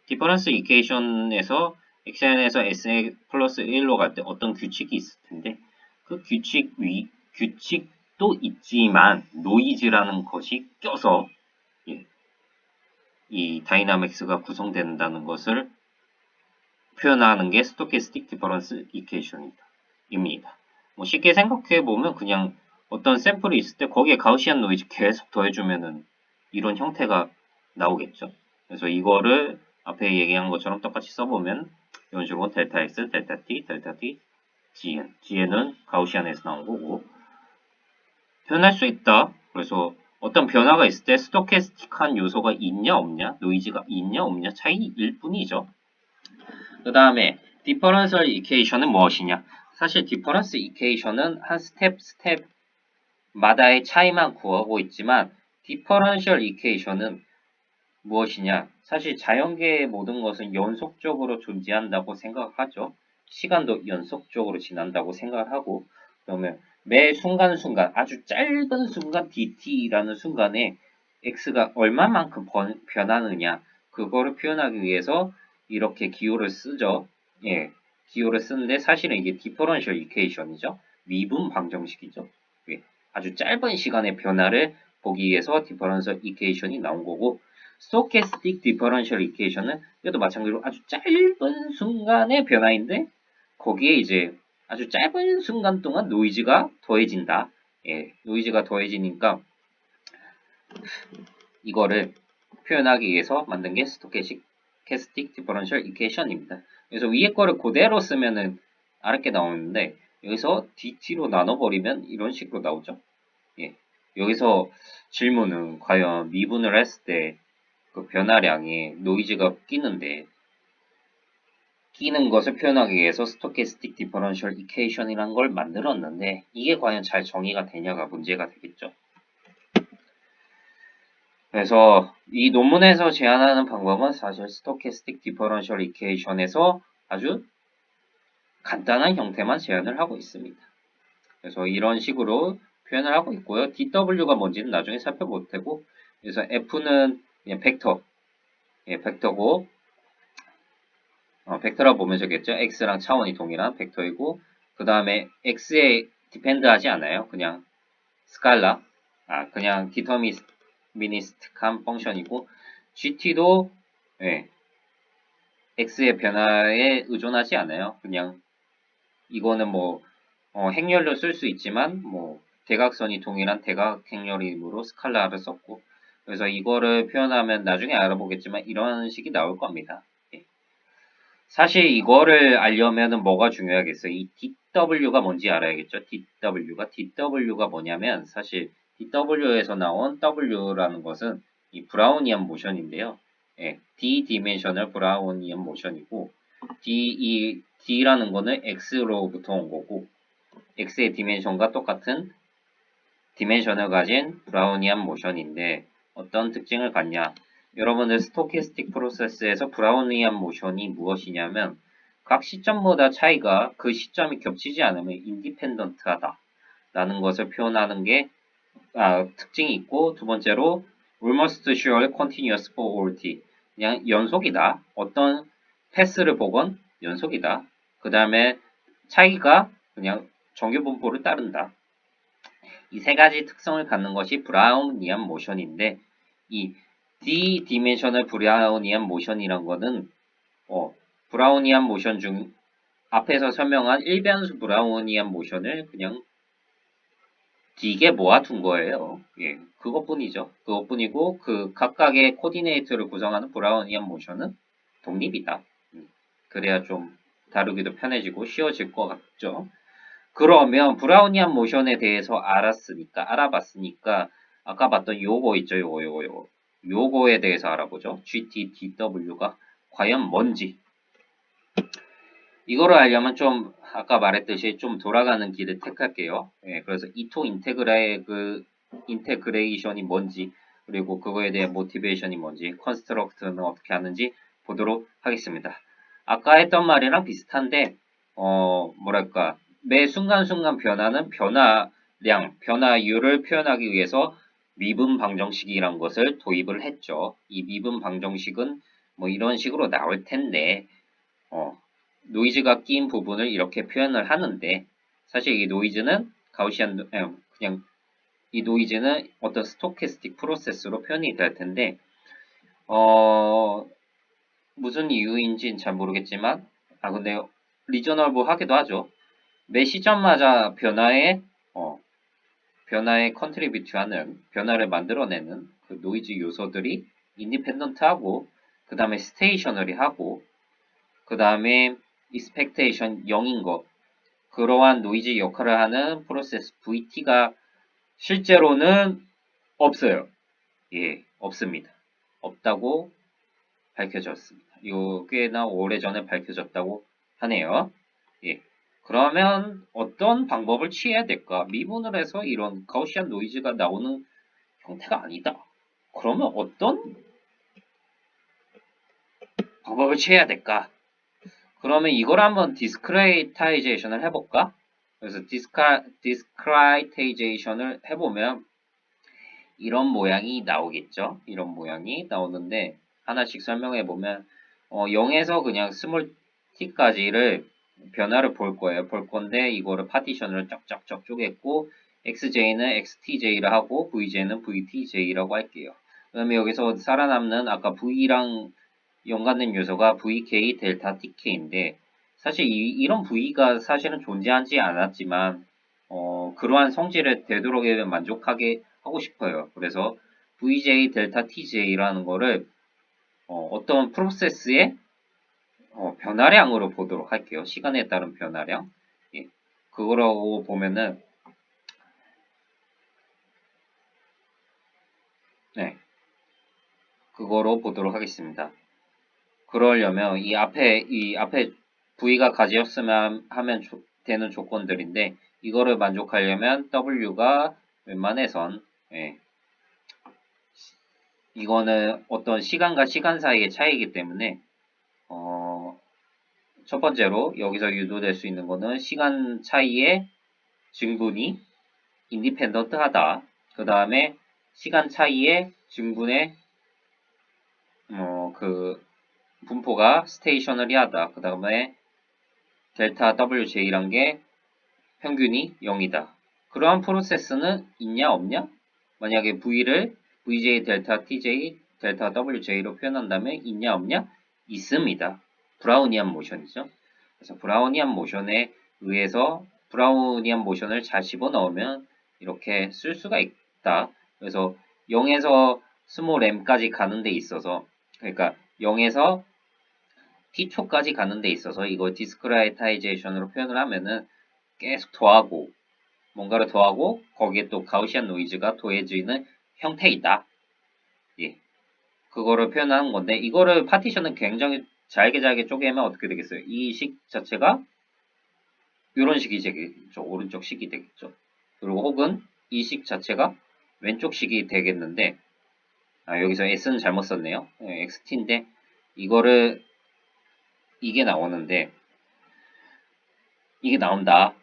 디퍼런스 이퀘이션에서 xn에서 sn 플러스 1로 갈 때 어떤 규칙이 있을 텐데, 그 규칙도 있지만 노이즈라는 것이 껴서 이 다이나믹스가 구성된다는 것을 표현하는 게 스토캐스틱 디퍼런스 이퀘이션입니다. 뭐 쉽게 생각해 보면 그냥 어떤 샘플이 있을 때 거기에 가우시안 노이즈 계속 더해주면은 이런 형태가 나오겠죠. 그래서 이거를 앞에 얘기한 것처럼 똑같이 써보면 이런 식으로 델타 x, 델타 t, 델타 t, gn. gn은 가우시안에서 나온 거고, 표현할 수 있다. 그래서 어떤 변화가 있을 때 스토캐스틱한 요소가 있냐 없냐, 노이즈가 있냐 없냐 차이일 뿐이죠. 그 다음에 디퍼런셜 이퀘이션은 무엇이냐? 사실 디퍼런스 이퀘이션은 한 스텝마다의 차이만 구하고 있지만, 디퍼런셜 이퀘이션은 무엇이냐? 사실 자연계의 모든 것은 연속적으로 존재한다고 생각하죠. 시간도 연속적으로 지난다고 생각을 하고, 그러면 매 순간순간 아주 짧은 순간 dt라는 순간에 x가 얼마만큼 변하느냐, 그거를 표현하기 위해서 이렇게 기호를 쓰죠. 예, 기호를 쓰는데 사실은 이게 디퍼런셜 이퀘이션이죠. 미분 방정식이죠. 예, 아주 짧은 시간의 변화를 보기 위해서 디퍼런셜 이퀘이션이 나온 거고, 스토캐스틱 디퍼런셜 이퀘이션은 이것도 마찬가지로 아주 짧은 순간의 변화인데 거기에 이제 아주 짧은 순간 동안 노이즈가 더해진다. 예, 노이즈가 더해지니까 이거를 표현하기 위해서 만든 게 스토캐스틱 디퍼런셜 이퀘이션입니다. 그래서 위에 거를 그대로 쓰면은 아래 게 나오는데, 여기서 dt로 나눠버리면 이런 식으로 나오죠. 예, 여기서 질문은 과연 미분을 했을 때 그 변화량에 노이즈가 끼는데 바뀌는 것을 표현하기 위해서 스토캐스틱 디퍼런셜 이퀘이션이라는 걸 만들었는데 이게 과연 잘 정의가 되냐가 문제가 되겠죠. 그래서 이 논문에서 제안하는 방법은 사실 스토캐스틱 디퍼런셜 이퀘이션에서 아주 간단한 형태만 제안을 하고 있습니다. 그래서 이런 식으로 표현을 하고 있고요. DW가 뭔지는 나중에 살펴볼 테고, 그래서 F는 그냥 벡터, 벡터고, 벡터라고 보면 되겠죠. X랑 차원이 동일한 벡터이고, 그 다음에 X에 디펜드하지 않아요. 그냥 스칼라, 그냥 디터미니스틱한 펑션이고, GT도 X의 변화에 의존하지 않아요. 그냥 이거는 뭐 행렬로 쓸 수 있지만 뭐 대각선이 동일한 대각 행렬이므로 스칼라를 썼고, 그래서 이거를 표현하면 나중에 알아보겠지만 이런 식이 나올 겁니다. 사실 이거를 알려면은 뭐가 중요하겠어요? 이 DW가 뭔지 알아야겠죠? DW가 뭐냐면 사실 DW에서 나온 W라는 것은 이 브라우니안 모션인데요. D 디멘셔널 브라우니안 모션이고 D라는 거는 X로부터 온 거고 X의 디멘션과 똑같은 디멘션을 가진 브라우니안 모션인데 어떤 특징을 갖냐? 여러분들 스토캐스틱 프로세스에서 브라우니안 모션이 무엇이냐면 각 시점마다 차이가 그 시점이 겹치지 않으면 인디펜던트하다 라는 것을 표현하는 게 특징이 있고, 두 번째로 almost sure continuous for all t 그냥 연속이다. 어떤 패스를 보건 연속이다. 그 다음에 차이가 그냥 정규분포를 따른다. 이 세 가지 특성을 갖는 것이 브라우니안 모션인데 이 D-디멘셔널 브라우니안 모션이란 거는 브라우니안 모션 중 앞에서 설명한 일변수 브라우니안 모션을 그냥 D게 모아둔 거예요. 그것뿐이죠. 그것뿐이고 그 각각의 코디네이트를 구성하는 브라우니안 모션은 독립이다. 그래야 좀 다루기도 편해지고 쉬워질 것 같죠. 그러면 브라우니안 모션에 대해서 알아봤으니까 아까 봤던 요거 있죠. 요거에 대해서 알아보죠. GTDW가 과연 뭔지. 이거를 알려면 좀 아까 말했듯이 좀 돌아가는 길을 택할게요. 그래서 이토 인테그레이션이 뭔지, 그리고 그거에 대한 모티베이션이 뭔지, 컨스트럭트는 어떻게 하는지 보도록 하겠습니다. 아까 했던 말이랑 비슷한데 뭐랄까 매 순간순간 변하는 변화량, 변화율을 표현하기 위해서 미분 방정식이란 것을 도입을 했죠. 이 미분 방정식은 뭐 이런 식으로 나올 텐데 노이즈가 낀 부분을 이렇게 표현을 하는데 사실 이 노이즈는 그냥 이 노이즈는 어떤 스토캐스틱 프로세스로 표현이 될 텐데 무슨 이유인지는 잘 모르겠지만 근데 리저널부 하기도 하죠. 매 시점마다 변화에 컨트리뷰트하는 변화를 만들어내는 그 노이즈 요소들이 인디펜던트하고 그 다음에 스테이셔너리하고 그 다음에 expectation 0인 것, 그러한 노이즈 역할을 하는 프로세스 VT가 실제로는 없어요. 없습니다. 없다고 밝혀졌습니다. 요 꽤나 오래전에 밝혀졌다고 하네요. 그러면 어떤 방법을 취해야 될까? 미분을 해서 이런 가우시안 노이즈가 나오는 형태가 아니다. 그러면 어떤 방법을 취해야 될까? 그러면 이걸 한번 디스크레이타이제이션을 해볼까? 그래서 디스크라이테이제이션을 해보면 이런 모양이 나오겠죠. 이런 모양이 나오는데 하나씩 설명해보면 0에서 그냥 스몰 t까지를 변화를 볼 거예요. 볼 건데 이거를 파티션을 쫙쫙쫙 쪼갰고 xj는 xtj를 하고 vj는 vtj라고 할게요. 그다음에 여기서 살아남는 아까 v랑 연관된 요소가 vk 델타 tk인데 사실 이런 v가 사실은 존재하지 않았지만 그러한 성질을 되도록이면 만족하게 하고 싶어요. 그래서 vj 델타 tj라는 거를 어떤 프로세스의 변화량으로 보도록 할게요. 시간에 따른 변화량. 그거라고 보면은 그거로 보도록 하겠습니다. 그러려면 이 앞에 V가 가지였으면 하면 되는 조건들인데 이거를 만족하려면 W가 웬만해선 예, 이거는 어떤 시간과 시간 사이의 차이이기 때문에 첫 번째로 여기서 유도될 수 있는 거는 시간 차이의 증분이 인디펜던트하다. 그 다음에 시간 차이의 증분의 그 분포가 스테이셔너리하다. 그 다음에 델타 WJ란 게 평균이 0이다. 그러한 프로세스는 있냐 없냐? 만약에 V를 VJ 델타 TJ 델타 WJ로 표현한다면 있냐 없냐? 있습니다. 브라우니안 모션이죠. 그래서 브라우니안 모션에 의해서 브라우니안 모션을 잘 집어넣으면 이렇게 쓸 수가 있다. 그래서 0에서 스몰 m까지 가는 데 있어서 그러니까 0에서 t초까지 가는 데 있어서 이걸 디스크라이타이제이션으로 표현을 하면은 계속 더하고 뭔가를 더하고 거기에 또 가우시안 노이즈가 더해지는 형태이다. 예. 그거를 표현하는 건데 이거를 파티션을 굉장히 잘게 쪼개면 어떻게 되겠어요? 이 식 자체가 이런 식이 되겠죠. 오른쪽 식이 되겠죠. 그리고 혹은 이 식 자체가 왼쪽 식이 되겠는데 여기서 S는 잘못 썼네요. XT인데 이거를 이게 나오는데 이게 나온다.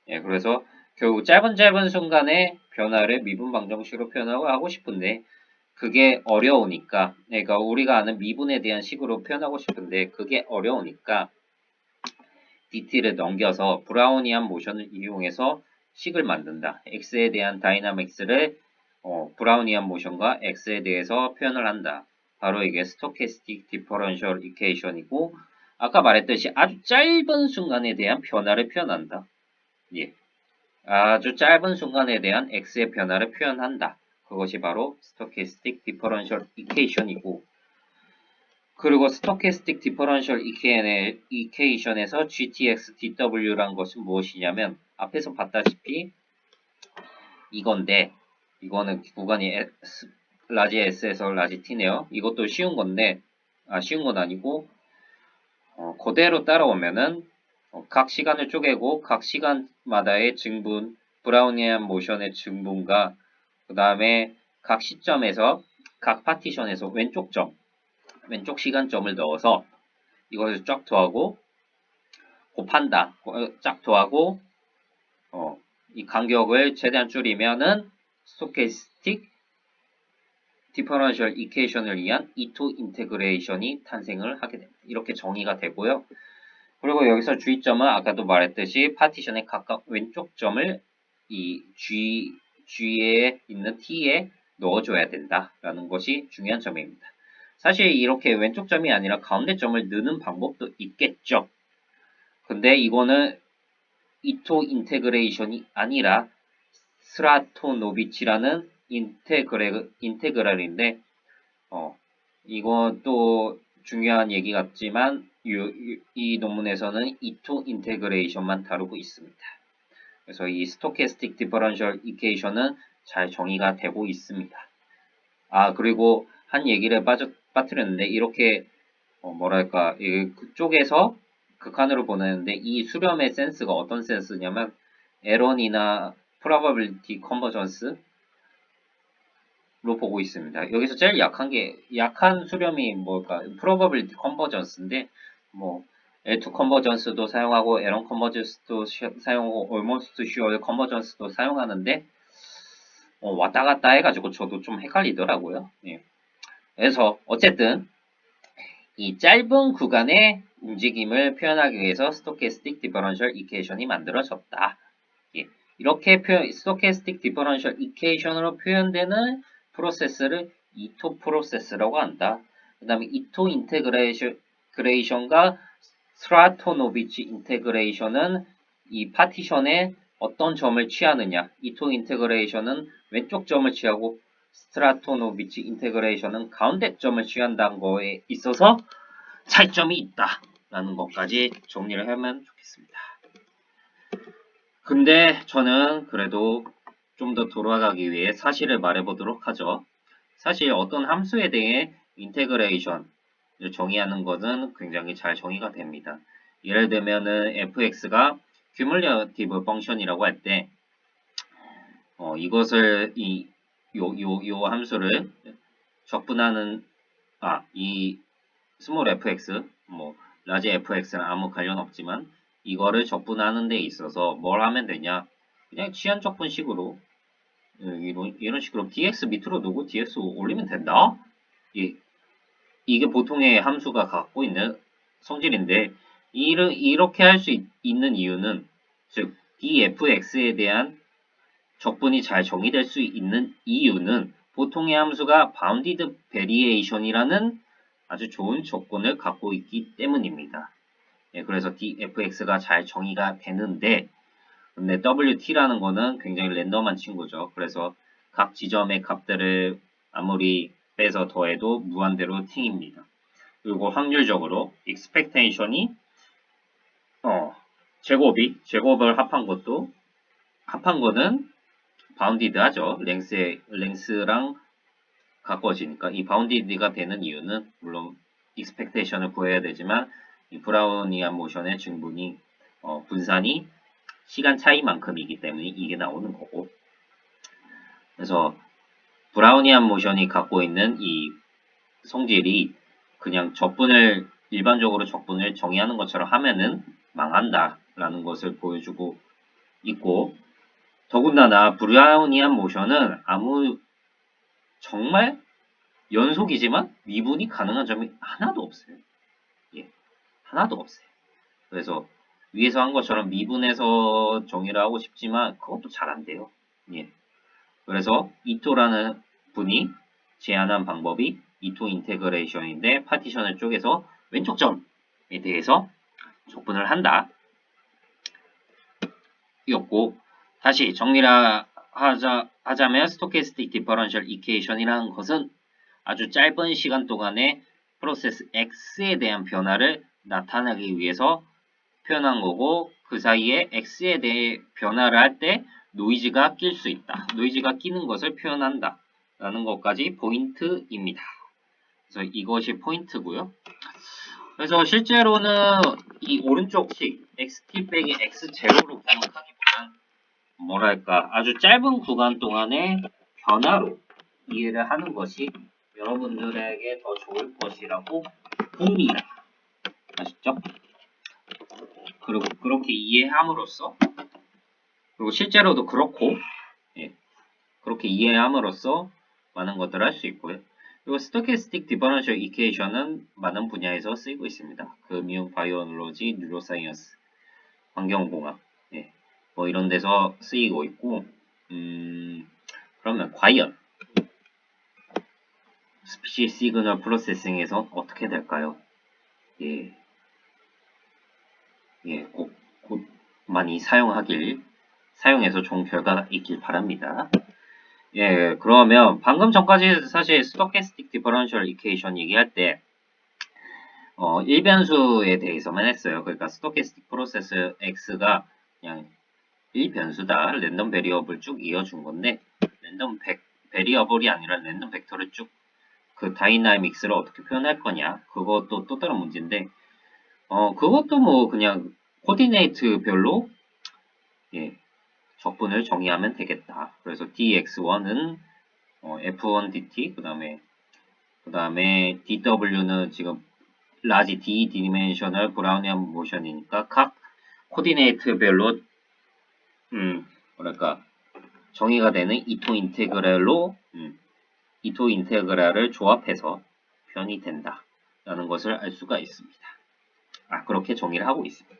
예, 그래서 결국 짧은 순간에 변화를 미분 방정식으로 표현하고 싶은데 그게 어려우니까 그러니까 우리가 아는 미분에 대한 식으로 표현하고 싶은데 그게 어려우니까 DT를 넘겨서 브라우니안 모션을 이용해서 식을 만든다. X에 대한 다이나믹스를 브라우니안 모션과 X에 대해서 표현을 한다. 바로 이게 스토캐스틱 디퍼런셜 이퀘이션이고 아까 말했듯이 아주 짧은 순간에 대한 변화를 표현한다. 예. 아주 짧은 순간에 대한 x의 변화를 표현한다. 그것이 바로 스토캐스틱 디퍼런셜 이퀘이션이고 그리고 스토캐스틱 디퍼런셜 이퀘이션에서 GTX DW란 것은 무엇이냐면 앞에서 봤다시피 이건데 이거는 구간이 라지 S에서 라지 T네요. 이것도 쉬운 건데 쉬운 건 아니고 그대로 따라오면은 각 시간을 쪼개고 각 시간마다의 증분, 브라우니안 모션의 증분과 그 다음에 각 시점에서 각 파티션에서 왼쪽 시간점을 넣어서 이것을 쫙 더하고 곱한다. 쫙 더하고 이 간격을 최대한 줄이면은 스토캐스틱 디퍼런셜 이퀘이션을 위한 E2 인테그레이션이 탄생을 하게 됩니다. 이렇게 정의가 되고요. 그리고 여기서 주의점은 아까도 말했듯이 파티션의 각각 왼쪽 점을 이 G에 있는 T에 넣어줘야 된다라는 것이 중요한 점입니다. 사실 이렇게 왼쪽 점이 아니라 가운데 점을 넣는 방법도 있겠죠. 근데 이거는 이토 인테그레이션이 아니라 스라토노비치라는 인테그랄인데 이것도 중요한 얘기 같지만 이 논문에서는 이토 인테그레이션만 다루고 있습니다. 그래서 이 스토캐스틱 디퍼런셜 이퀘이션은 잘 정의가 되고 있습니다. 그리고 한 얘기를 빠뜨렸는데 이렇게 뭐랄까 그쪽에서 극한으로 보내는데 이 수렴의 센스가 어떤 센스냐면 에런이나 probability convergence 로 보고 있습니다. 여기서 제일 약한 수렴이 뭘까? probability convergence인데, L2 convergence도 사용하고, 에런 convergence도 사용하고, almost sure convergence도 사용하는데, 왔다 갔다 해가지고 저도 좀 헷갈리더라고요. 예. 그래서, 어쨌든, 이 짧은 구간의 움직임을 표현하기 위해서 스토캐스틱 디퍼런셜 이퀘이션이 만들어졌다. 예. 이렇게 스토캐스틱 디퍼런셜 이퀘이션으로 표현되는 프로세스를 이토 프로세스라고 한다. 그 다음에 이토 인테그레이션과 스트라토노비치 인테그레이션은 이 파티션에 어떤 점을 취하느냐. 이토 인테그레이션은 왼쪽 점을 취하고 스트라토노비치 인테그레이션은 가운데 점을 취한다는 거에 있어서 차이점이 있다라는 것까지 정리를 하면 좋겠습니다. 근데 저는 그래도 좀 더 돌아가기 위해 사실을 말해보도록 하죠. 사실 어떤 함수에 대해 인테그레이션, 정의하는 것은 굉장히 잘 정의가 됩니다. 예를 들면은 fx가 cumulative function이라고 할 때, 이것을 요 함수를 적분하는 이 스몰 fx, 뭐 라지 fx는 아무 관련 없지만 이거를 적분하는 데 있어서 뭘 하면 되냐? 그냥 취한 적분식으로 이런 식으로 dx 밑으로 두고 dx 올리면 된다. 이게 보통의 함수가 갖고 있는 성질인데 이렇게 할 수 있는 이유는 즉 dfx에 대한 적분이 잘 정의될 수 있는 이유는 보통의 함수가 bounded variation이라는 아주 좋은 조건을 갖고 있기 때문입니다. 그래서 dfx가 잘 정의가 되는데 근데 wt라는 거는 굉장히 랜덤한 친구죠. 그래서 각 지점의 값들을 아무리 빼서 더해도 무한대로 팅입니다. 그리고 확률적으로 expectation이 제곱을 합한 거는 바운디드 하죠. 랭스랑 가까워지니까 이 바운디드가 되는 이유는 물론 expectation을 구해야 되지만 이 브라우니안 모션의 증분이 분산이 시간 차이만큼이기 때문에 이게 나오는 거고 그래서 브라우니안 모션이 갖고 있는 이 성질이 그냥 일반적으로 적분을 정의하는 것처럼 하면은 망한다 라는 것을 보여주고 있고 더군다나 브라우니안 모션은 정말 연속이지만 미분이 가능한 점이 하나도 없어요. 하나도 없어요. 그래서 위에서 한 것처럼 미분해서 정의를 하고 싶지만 그것도 잘 안 돼요. 그래서 이토라는 분이 제안한 방법이 이토 인테그레이션인데 파티션을 쪼개서 왼쪽 점에 대해서 적분을 한다. 이었고 다시 정리를 하자면 스토캐스틱 디퍼런셜 이퀘이션이라는 것은 아주 짧은 시간 동안에 프로세스 X에 대한 변화를 나타내기 위해서 표현한 거고 그 사이에 X에 대해 변화를 할 때 노이즈가 낄 수 있다. 노이즈가 끼는 것을 표현한다. 라는 것까지 포인트입니다. 그래서 이것이 포인트고요. 그래서 실제로는 이 오른쪽식 xt 빼기 x0로 기억하기보단 뭐랄까 아주 짧은 구간 동안의 변화로 이해를 하는 것이 여러분들에게 더 좋을 것이라고 봅니다. 아시죠? 그리고 그렇게 이해함으로써 그리고 실제로도 그렇고 그렇게 이해함으로써 많은 것들을 할 수 있고요. 그리고 스토캐스틱 디퍼런셜 이퀘이션은 많은 분야에서 쓰이고 있습니다. 금융, 바이오놀로지, 뉴로사이언스, 환경공학 뭐 이런 데서 쓰이고 있고 그러면 과연 스피치 시그널 프로세싱에서 어떻게 될까요? 곧 많이 사용해서 좋은 결과가 있길 바랍니다. 그러면 방금 전까지 사실 스토캐스틱 디퍼런셜 이퀘이션 얘기할 때 1변수에 대해서만 했어요. 그러니까 스토캐스틱 프로세스 X가 그냥 1변수다. 랜덤 베리어블 쭉 이어준 건데 랜덤 베리어블이 아니라 랜덤 벡터를 쭉 그 다이나믹스를 어떻게 표현할 거냐 그것도 또 다른 문제인데 그것도 뭐 그냥 코디네이트별로 적분을 정의하면 되겠다. 그래서 dx1은 f1 dt 그 다음에 dw는 지금 라지 d 디멘셔널 브라우니안 모션이니까 각 코디네이트별로 뭐랄까 정의가 되는 이토 인테그랄을 조합해서 표현이 된다 라는 것을 알 수가 있습니다. 그렇게 정의를 하고 있습니다.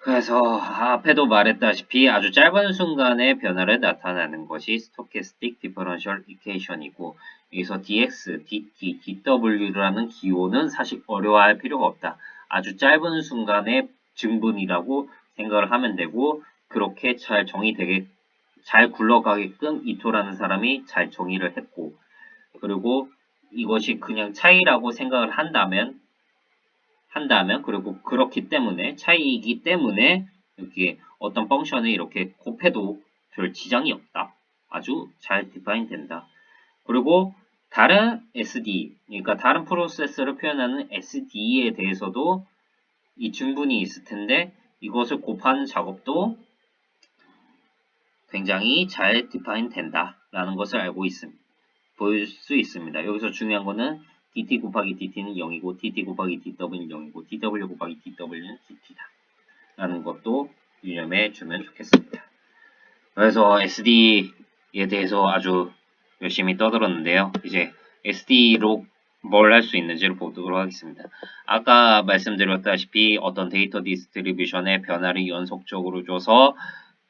그래서 앞에도 말했다시피 아주 짧은 순간의 변화를 나타내는 것이 스토캐스틱 디퍼런셜 이퀘이션이고 여기서 dx, dt, dw라는 기호는 사실 어려워할 필요가 없다. 아주 짧은 순간의 증분이라고 생각을 하면 되고 그렇게 잘 굴러가게끔 이토라는 사람이 잘 정의를 했고 그리고 이것이 그냥 차이라고 생각을 한다면 그리고 그렇기 때문에 차이이기 때문에 여기에 어떤 펑션을 이렇게 곱해도 별 지장이 없다. 아주 잘 디파인 된다. 그리고 다른 SD, 그러니까 다른 프로세스를 표현하는 SD에 대해서도 이 증분이 있을 텐데 이것을 곱하는 작업도 굉장히 잘 디파인 된다라는 것을 알고 있습니다. 볼 수 있습니다. 여기서 중요한 거는 dt 곱하기 dt는 0이고 dt 곱하기 dw는 0이고 dw 곱하기 dw는 dt다 라는 것도 유념해 주면 좋겠습니다. 그래서 SD에 대해서 아주 열심히 떠들었는데요. 이제 SD로 뭘 할 수 있는지를 보도록 하겠습니다. 아까 말씀드렸다시피 어떤 데이터 디스트리뷰션의 변화를 연속적으로 줘서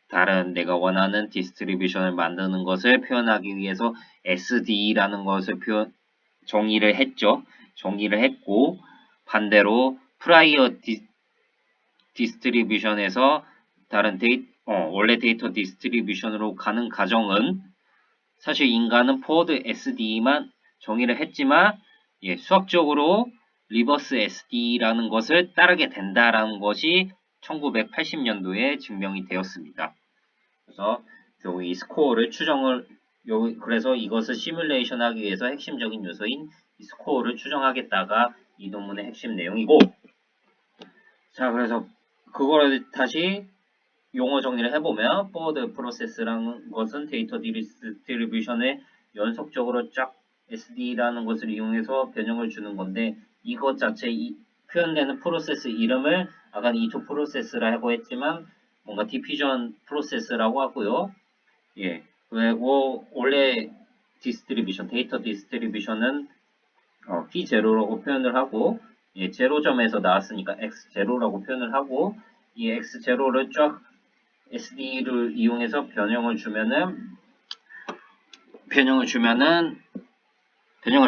다른 내가 원하는 디스트리뷰션을 만드는 것을 표현하기 위해서 SD라는 것을 정의를 했죠. 정의를 했고 반대로 프라이어 디스트리뷰션에서 다른 원래 데이터 디스트리뷰션으로 가는 과정은 사실 인간은 포워드 SD만 정의를 했지만 수학적으로 리버스 SD라는 것을 따르게 된다라는 것이 1980년도에 증명이 되었습니다. 그래서 결국 이 스코어를 그래서 이것을 시뮬레이션 하기 위해서 핵심적인 요소인 이 스코어를 추정하겠다가 이 논문의 핵심 내용이고, 자, 그래서 그거를 다시 용어 정리를 해보면 포워드 프로세스라는 것은 데이터 디스트리뷰션에 연속적으로 쫙 SD라는 것을 이용해서 변형을 주는 건데 이것 자체 표현되는 프로세스 이름을 아까 E2 프로세스라고 했지만 뭔가 디퓨전 프로세스라고 하고요. 예. 그리고 원래 데이터 디스트리뷰션은 P0라고 표현을 하고 제로점에서 나왔으니까 X0라고 표현을 하고 이 X0를 쫙 SD를 이용해서 변형을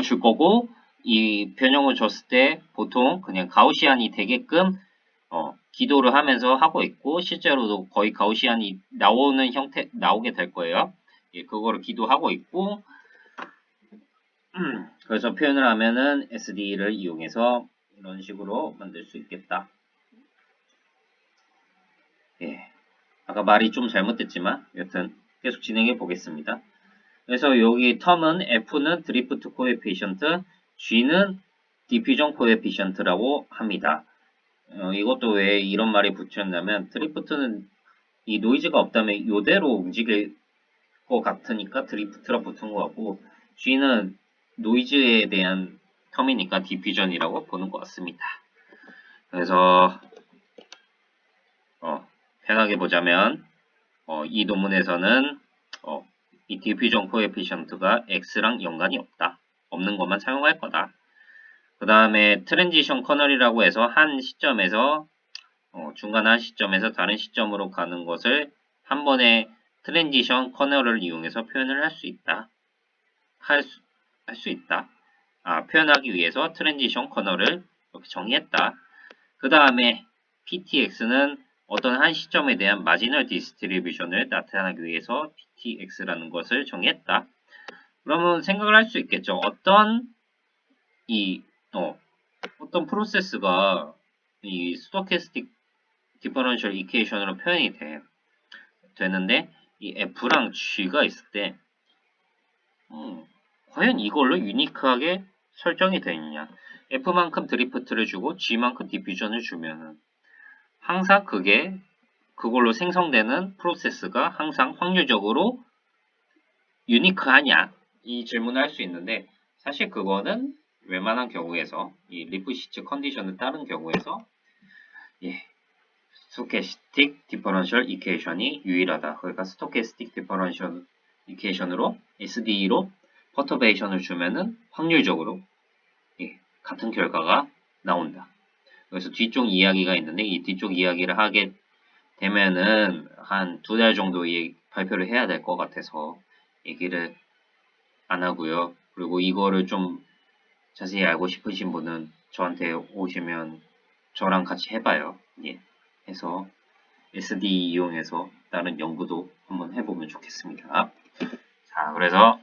줄 거고 이 변형을 줬을 때 보통 그냥 가우시안이 되게끔 기도를 하면서 하고 있고 실제로도 거의 가우시안이 나오게 될 거예요. 예, 그거를 기도하고 있고 그래서 표현을 하면은 SD를 이용해서 이런 식으로 만들 수 있겠다. 예. 아까 말이 좀 잘못됐지만 여튼 계속 진행해 보겠습니다. 그래서 여기 텀은 F는 드리프트 코에피션트, G는 디퓨전 코에피션트라고 합니다. 이것도 왜 이런 말이 붙였냐면 드리프트는 이 노이즈가 없다면 이대로 움직일 것 같으니까 드리프트라 붙은 것 같고 G는 노이즈에 대한 텀이니까 디퓨전이라고 보는 것 같습니다. 그래서 편하게 보자면 이 논문에서는 이 디퓨전 코에피션트가 X랑 연관이 없는 것만 사용할 거다. 그 다음에 트랜지션 커널이라고 해서 한 시점에서 중간 한 시점에서 다른 시점으로 가는 것을 한 번에 트랜지션 커널을 이용해서 표현을 할 수 있다. 할 수 있다. 표현하기 위해서 트랜지션 커널을 이렇게 정의했다. 그 다음에 PTX는 어떤 한 시점에 대한 마지널 디스트리뷰션을 나타내기 위해서 PTX라는 것을 정의했다. 그러면 생각을 할 수 있겠죠. 어떤 프로세스가 이 스토캐스틱 디퍼런셜 이퀘이션으로 표현이 되는데 이 F랑 G가 있을 때 과연 이걸로 유니크하게 설정이 되느냐. F만큼 드리프트를 주고 G만큼 디퓨전을 주면은 항상 그걸로 생성되는 프로세스가 항상 확률적으로 유니크하냐 이 질문을 할 수 있는데 사실 그거는 웬만한 경우에서 이 리프시츠 컨디션을 따른 경우에서 스토캐스틱 디퍼런셜 이퀘이션이 유일하다. 그러니까 스토캐스틱 디퍼런셜 이퀘이션으로 SDE로 퍼터베이션을 주면은 확률적으로 같은 결과가 나온다. 그래서 뒤쪽 이야기가 있는데 이 뒤쪽 이야기를 하게 되면은 한 2달 정도 발표를 해야 될 것 같아서 얘기를 안 하고요. 그리고 이거를 좀 자세히 알고 싶으신 분은 저한테 오시면 저랑 같이 해봐요. 해서 SD 이용해서 다른 연구도 한번 해보면 좋겠습니다. 자, 그래서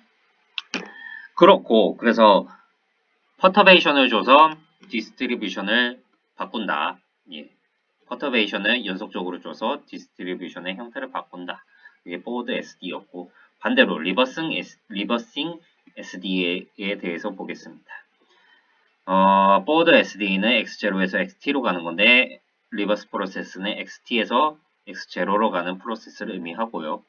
퍼터베이션을 줘서 디스트리뷰션을 바꾼다. 퍼터베이션을 연속적으로 줘서 디스트리뷰션의 형태를 바꾼다. 이게 포워드 SD였고 반대로 리버싱 SD에 대해서 보겠습니다. forward SD는 X0에서 XT로 가는 건데 리버스 프로세스는 XT에서 X0로 가는 프로세스를 의미하고요.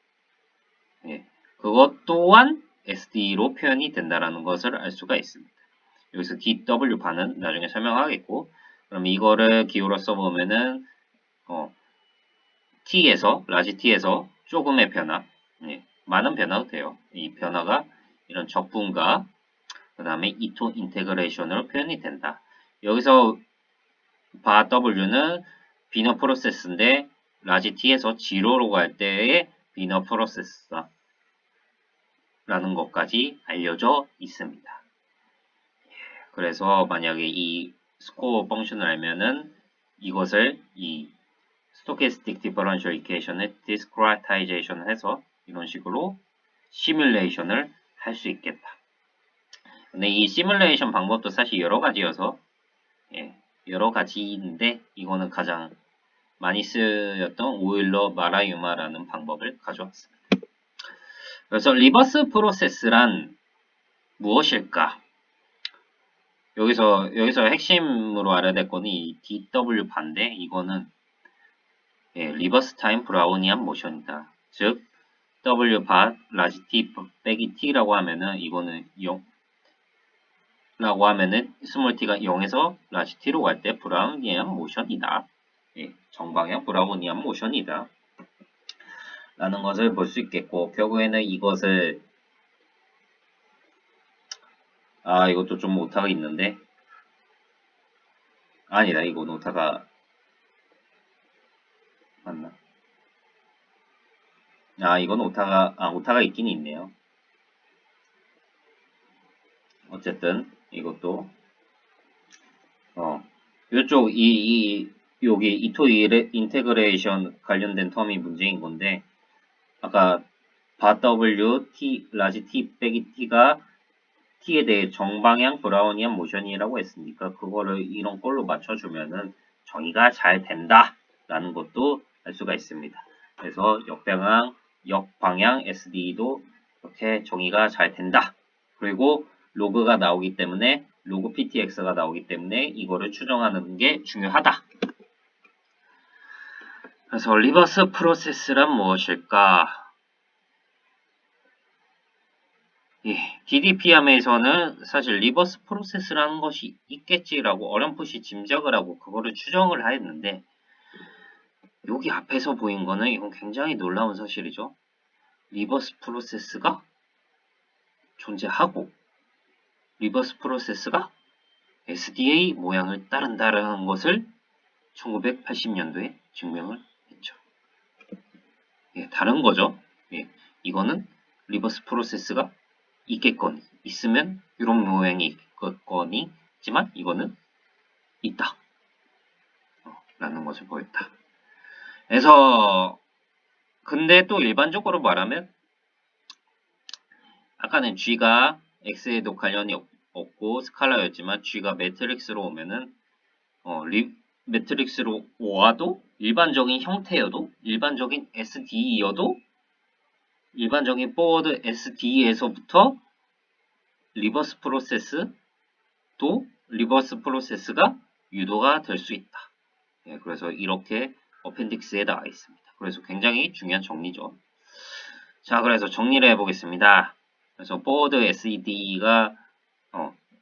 예, 그것 또한 SD로 표현이 된다는 것을 알 수가 있습니다. 여기서 DW 반은 나중에 설명하겠고, 그럼 이거를 기호로 써보면은 T에서 라지 T에서 조금의 변화, 예, 많은 변화도 돼요. 이 변화가 이런 적분과 그 다음에 이토 인테그레이션으로 표현이 된다. 여기서 바 W는 비너 프로세스인데 라지 T에서 지로로 갈 때의 비너 프로세스라는 것까지 알려져 있습니다. 그래서 만약에 이 스코어 펑션을 알면은 이것을 이 스토캐스틱 디퍼런셜 이퀘이션의 디스크리타이제이션을 해서 이런 식으로 시뮬레이션을 할 수 있겠다. 근데 이 시뮬레이션 방법도 사실 여러 가지여서 여러 가지인데 이거는 가장 많이 쓰였던 오일러 마라유마라는 방법을 가져왔습니다. 그래서 리버스 프로세스란 무엇일까? 여기서 핵심으로 알아야 될 거는 이 DW 반대 이거는 리버스 타임 브라우니안 모션이다. 즉 W 바 라지 T 빼기 T라고 하면은 이거는 0 라고 하면은 스몰 t가 0에서 라지 t로 갈 때 브라우니안 모션이다. 정방향 브라우니안 모션이다. 라는 것을 볼 수 있겠고 결국에는 이것을 이것도 좀 오타가 있는데 아니다. 이건 오타가 맞나? 이건 오타가 있긴 있네요. 어쨌든 이것도 요쪽 여기 이토 인테그레이션 관련된 텀이 문제인 건데 아까 바 W T 라지 T 빼기 T가 T에 대해 정방향 브라우니안 모션이라고 했으니까 그거를 이런 걸로 맞춰주면은 정의가 잘 된다 라는 것도 알 수가 있습니다. 그래서 역방향 SD도 이렇게 정의가 잘 된다. 그리고 로그가 나오기 때문에 로그 PTX가 나오기 때문에 이거를 추정하는 게 중요하다. 그래서 리버스 프로세스란 무엇일까? DDPM에서는 사실 리버스 프로세스라는 것이 있겠지라고 어렴풋이 짐작을 하고 그거를 추정을 하였는데 여기 앞에서 보인 거는 이건 굉장히 놀라운 사실이죠. 리버스 프로세스가 존재하고 리버스 프로세스가 SDA 모양을 따른다라는 것을 1980년도에 증명을 했죠. 다른 거죠. 이거는 리버스 프로세스가 있겠거니 있으면 이런 모양이 있겠거니 있지만 이거는 있다 라는 것을 보였다. 그래서 근데 또 일반적으로 말하면 아까는 G가 X에도 관련이 없고 스칼라였지만 G가 매트릭스로 오면은 매트릭스로 와도 일반적인 형태여도 일반적인 SD여도 일반적인 포워드 SD에서부터 리버스 프로세스도 리버스 프로세스가 유도가 될 수 있다. 그래서 이렇게 어펜딕스에 나와 있습니다. 그래서 굉장히 중요한 정리죠. 자, 그래서 정리를 해보겠습니다. 그래서 포워드 SD가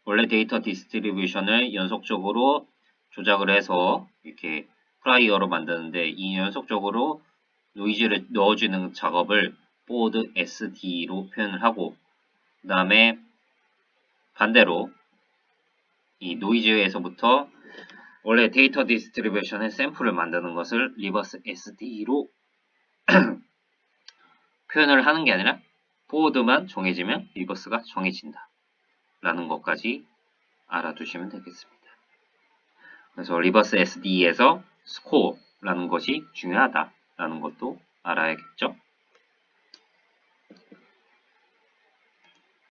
원래 데이터 디스트리뷰션을 연속적으로 조작을 해서 이렇게 프라이어로 만드는데 이 연속적으로 노이즈를 넣어주는 작업을 포워드 SD로 표현을 하고 그 다음에 반대로 이 노이즈에서부터 원래 데이터 디스트리뷰션의 샘플을 만드는 것을 리버스 SD로 표현을 하는 게 아니라 포워드만 정해지면 리버스가 정해진다 라는 것까지 알아두시면 되겠습니다. 그래서 리버스 SD에서 스코어라는 것이 중요하다라는 것도 알아야겠죠.